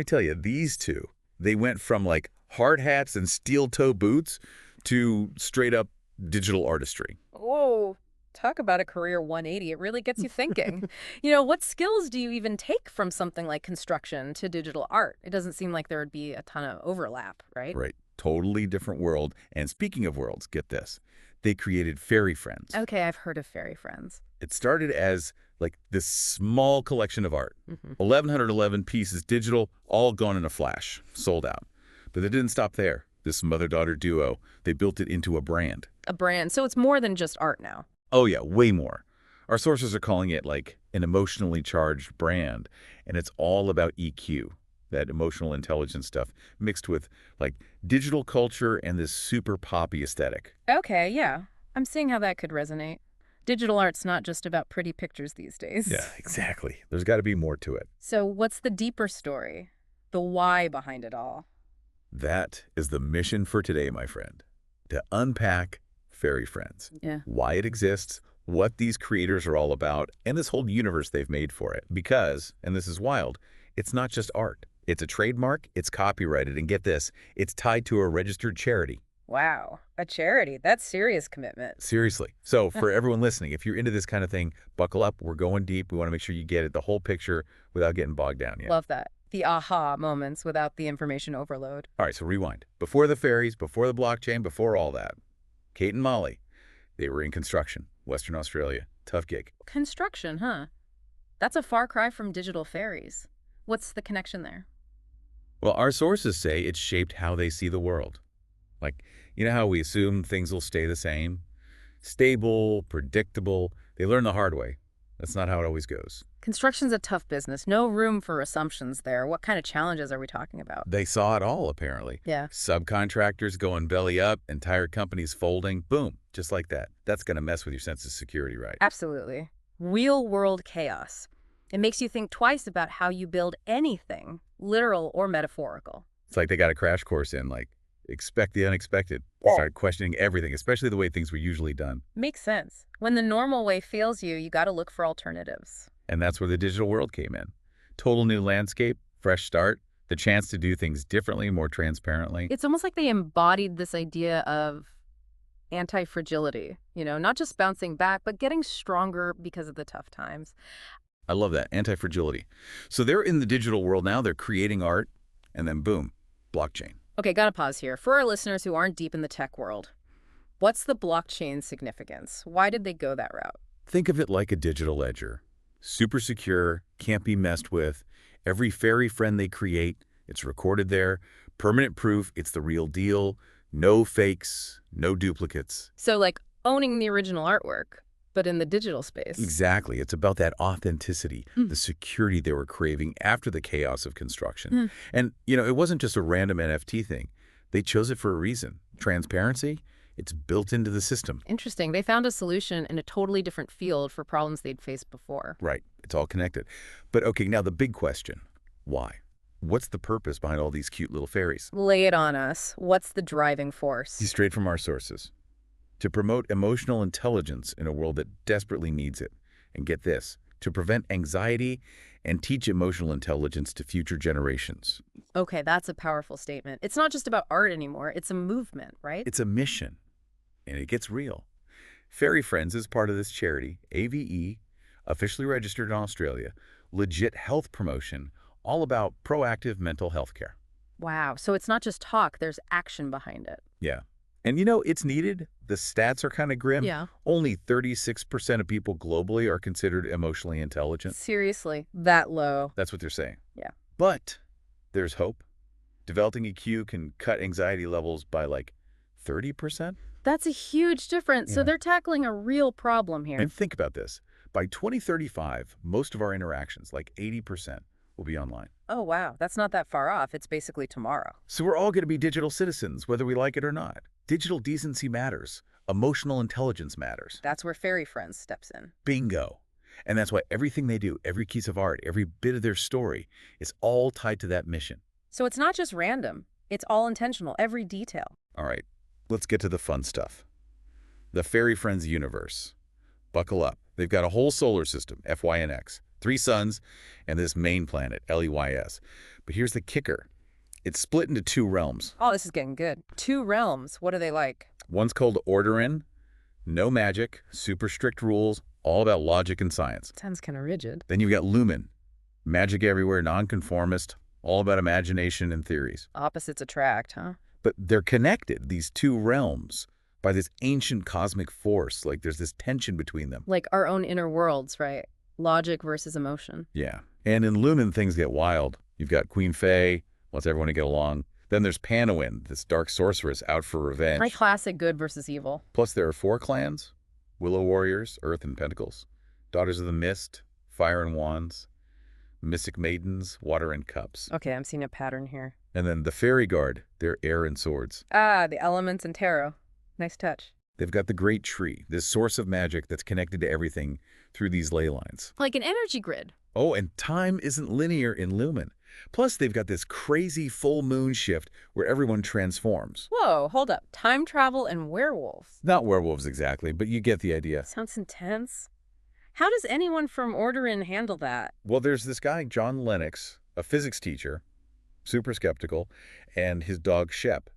me tell you, these two, they went from like hard hats and steel-toe boots to straight-up digital artistry. Whoa, talk about a career 180. It really gets you thinking. What skills do you even take from something like construction to digital art? It doesn't seem like there would be a ton of overlap, right? Right. Totally different world. And speaking of worlds, get this. They created FairyFrens. Okay, I've heard of FairyFrens. It started as like this small collection of art. 1,111 pieces digital, all gone in a flash, sold out. But they didn't stop there. This mother-daughter duo, they built it into a brand. A brand. So it's more than just art now. Oh yeah, way more. Our sources are calling it like an emotionally charged brand, and it's all about EQ, that emotional intelligence stuff, mixed with like digital culture and this super poppy aesthetic. Okay, yeah. I'm seeing how that could resonate. Digital art's not just about pretty pictures these days. Yeah, exactly. There's got to be more to it. So what's the deeper story? The why behind it all? That is the mission for today, my friend. To unpack FairyFrens. Yeah. Why it exists, what these creators are all about, and this whole universe they've made for it. Because, and this is wild, it's not just art. It's a trademark, it's copyrighted, and get this, it's tied to a registered charity. Wow, a charity. That's serious commitment. Seriously. So for everyone listening, if you're into this kind of thing, buckle up. We're going deep. We want to make sure you get it, the whole picture, without getting bogged down. Yeah. Love that. The aha moments without the information overload. All right, so rewind. Before the fairies, before the blockchain, before all that, Kate and Molly, they were in construction, Western Australia. Tough gig. Construction, huh? That's a far cry from digital fairies. What's the connection there? Well, our sources say it shaped how they see the world. Like, you know how we assume things will stay the same? Stable, predictable. They learn the hard way. That's not how it always goes. Construction's a tough business. No room for assumptions there. What kind of challenges are we talking about? They saw it all, apparently. Yeah. Subcontractors going belly up, entire companies folding, boom, just like that. That's going to mess with your sense of security, right? Absolutely. Real-world chaos. It makes you think twice about how you build anything, literal or metaphorical. It's like they got a crash course in, like, expect the unexpected. Start questioning everything, especially the way things were usually done. Makes sense. When the normal way fails you, you got to look for alternatives. And that's where the digital world came in. Total new landscape, fresh start, the chance to do things differently, more transparently. It's almost like they embodied this idea of anti-fragility, not just bouncing back, but getting stronger because of the tough times. I love that, anti-fragility. So they're in the digital world now, they're creating art, and then boom, blockchain. Okay, gotta pause here. For our listeners who aren't deep in the tech world, what's the blockchain significance? Why did they go that route? Think of it like a digital ledger. Super secure, can't be messed with. Every fairy friend they create, it's recorded there. Permanent proof, it's the real deal. No fakes, no duplicates. So like owning the original artwork, but in the digital space. Exactly. It's about that authenticity, the security they were craving after the chaos of construction. And, it wasn't just a random NFT thing. They chose it for a reason. Transparency, it's built into the system. Interesting. They found a solution in a totally different field for problems they'd faced before. Right. It's all connected. But okay, now the big question, why? What's the purpose behind all these cute little fairies? Lay it on us. What's the driving force? Straight from our sources. To promote emotional intelligence in a world that desperately needs it. And get this, to prevent anxiety and teach emotional intelligence to future generations. Okay, that's a powerful statement. It's not just about art anymore. It's a movement, right? It's a mission, and it gets real. FairyFrens is part of this charity, AVE, officially registered in Australia, legit health promotion, all about proactive mental health care. Wow, so it's not just talk, there's action behind it. Yeah. And it's needed. The stats are kind of grim. Yeah. Only 36% of people globally are considered emotionally intelligent. Seriously, that low. That's what they're saying. Yeah. But there's hope. Developing EQ can cut anxiety levels by like 30%. That's a huge difference. So they're tackling a real problem here. And think about this. By 2035, most of our interactions, like 80%, will be online. Oh, wow. That's not that far off. It's basically tomorrow. So we're all going to be digital citizens, whether we like it or not. Digital decency matters. Emotional intelligence matters. That's where FairyFrens steps in. Bingo. And that's why everything they do, every piece of art, every bit of their story, is all tied to that mission. So it's not just random. It's all intentional, every detail. All right, let's get to the fun stuff. The FairyFrens universe. Buckle up. They've got a whole solar system, FYNX, 3 suns and this main planet, Leys. But here's the kicker. It's split into 2 realms. Oh, this is getting good. 2 realms. What are they like? One's called Orderin, no magic, super strict rules, all about logic and science. Sounds kind of rigid. Then you've got Lumen, magic everywhere, nonconformist, all about imagination and theories. Opposites attract, huh? But they're connected, these 2 realms, by this ancient cosmic force. Like there's this tension between them. Like our own inner worlds, right? Logic versus emotion. Yeah. And in Lumen, things get wild. You've got Queen Faye, wants everyone to get along. Then there's Panowin, this dark sorceress out for revenge. Like classic good versus evil. Plus there are 4 clans: Willow Warriors, Earth and Pentacles, Daughters of the Mist, Fire and Wands, Mystic Maidens, Water and Cups. Okay, I'm seeing a pattern here. And then the Fairy Guard, they're Air and Swords. Ah, the elements and tarot. Nice touch. They've got the Great Tree, this source of magic that's connected to everything through these ley lines. Like an energy grid. Oh, and time isn't linear in Lumen. Plus, they've got this crazy full moon shift where everyone transforms. Whoa, hold up. Time travel and werewolves. Not werewolves exactly, but you get the idea. Sounds intense. How does anyone from Orderin handle that? Well, there's this guy, John Lennox, a physics teacher, super skeptical, and his dog, Shep.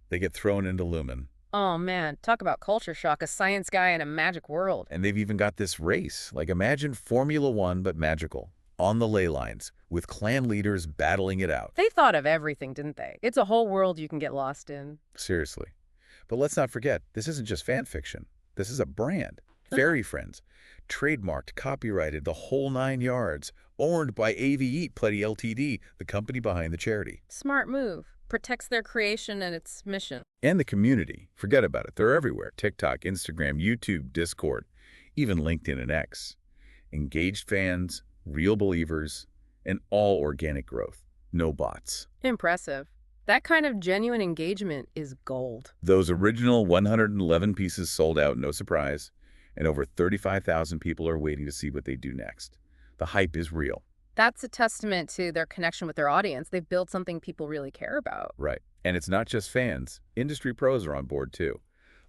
They get thrown into Lumen. Oh man, talk about culture shock, a science guy in a magic world. And they've even got this race. Like imagine Formula One, but magical. On the ley lines, with clan leaders battling it out. They thought of everything, didn't they? It's a whole world you can get lost in. Seriously. But let's not forget, this isn't just fan fiction. This is a brand. FairyFrens. Trademarked, copyrighted, the whole 9 yards. Owned by AV Eat Plenty Ltd., the company behind the charity. Smart move. Protects their creation and its mission. And the community. Forget about it. They're everywhere. TikTok, Instagram, YouTube, Discord, even LinkedIn and X. Engaged fans, real believers, and all organic growth. No bots. Impressive. That kind of genuine engagement is gold. Those original 111 pieces sold out, no surprise, and over 35,000 people are waiting to see what they do next. The hype is real. That's a testament to their connection with their audience. They've built something people really care about. Right. And it's not just fans. Industry pros are on board too.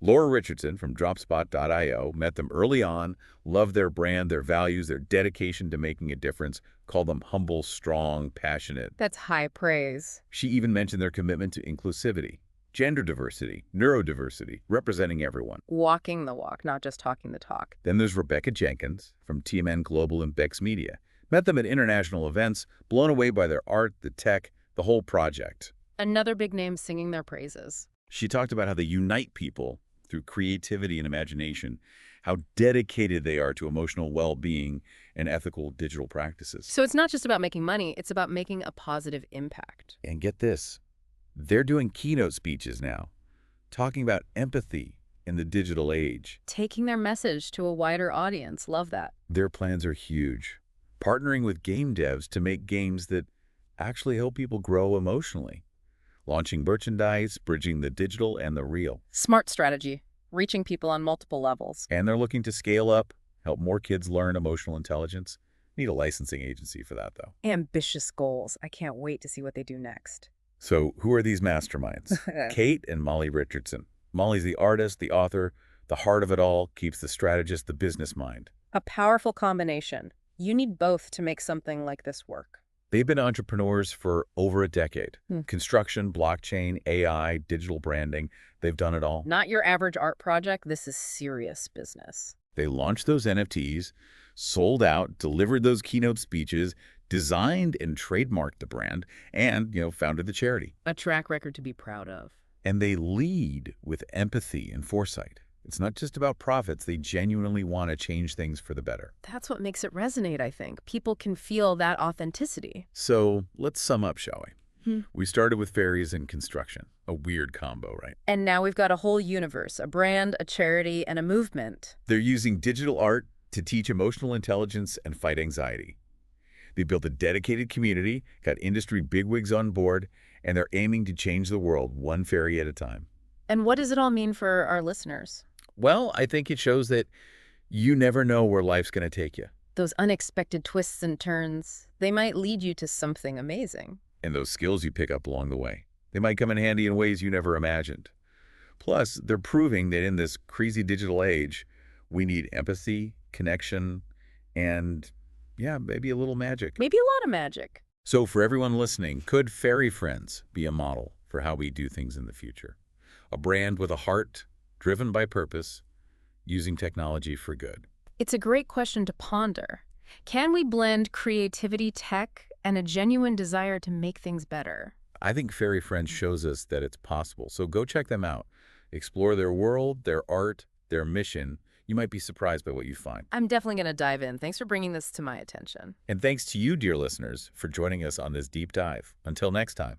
Laura Richardson from Dropspot.io met them early on, loved their brand, their values, their dedication to making a difference, called them humble, strong, passionate. That's high praise. She even mentioned their commitment to inclusivity, gender diversity, neurodiversity, representing everyone. Walking the walk, not just talking the talk. Then there's Rebecca Jenkins from TMN Global and Bex Media. Met them at international events, blown away by their art, the tech, the whole project. Another big name singing their praises. She talked about how they unite people through creativity and imagination, how dedicated they are to emotional well-being and ethical digital practices. So it's not just about making money, it's about making a positive impact. And get this, they're doing keynote speeches now, talking about empathy in the digital age. Taking their message to a wider audience. Love that. Their plans are huge, partnering with game devs to make games that actually help people grow emotionally. Launching merchandise, bridging the digital and the real. Smart strategy, reaching people on multiple levels. And they're looking to scale up, help more kids learn emotional intelligence. Need a licensing agency for that, though. Ambitious goals. I can't wait to see what they do next. So who are these masterminds? Kate and Molly Richardson. Molly's the artist, the author, the heart of it all, keeps the strategist, the business mind. A powerful combination. You need both to make something like this work. They've been entrepreneurs for over a decade. Construction, blockchain, AI, digital branding, they've done it all. Not your average art project. This is serious business. They launched those NFTs, sold out, delivered those keynote speeches, designed and trademarked the brand, and, founded the charity. A track record to be proud of. And they lead with empathy and foresight. It's not just about profits. They genuinely want to change things for the better. That's what makes it resonate, I think. People can feel that authenticity. So let's sum up, shall we? We started with fairies and construction. A weird combo, right? And now we've got a whole universe, a brand, a charity, and a movement. They're using digital art to teach emotional intelligence and fight anxiety. They built a dedicated community, got industry bigwigs on board, and they're aiming to change the world one fairy at a time. And what does it all mean for our listeners? Well, I think it shows that you never know where life's going to take you. Those unexpected twists and turns, they might lead you to something amazing. And those skills you pick up along the way. They might come in handy in ways you never imagined. Plus, they're proving that in this crazy digital age, we need empathy, connection, and, Yeah, maybe a little magic. Maybe a lot of magic. So for everyone listening, could Fairy Friends be a model for how we do things in the future? A brand with a heart, driven by purpose, using technology for good. It's a great question to ponder. Can we blend creativity, tech, and a genuine desire to make things better? I think Fairy Friends shows us that it's possible, so go check them out. Explore their world, their art, their mission. You might be surprised by what you find. I'm definitely going to dive in. Thanks for bringing this to my attention. And thanks to you, dear listeners, for joining us on this deep dive. Until next time.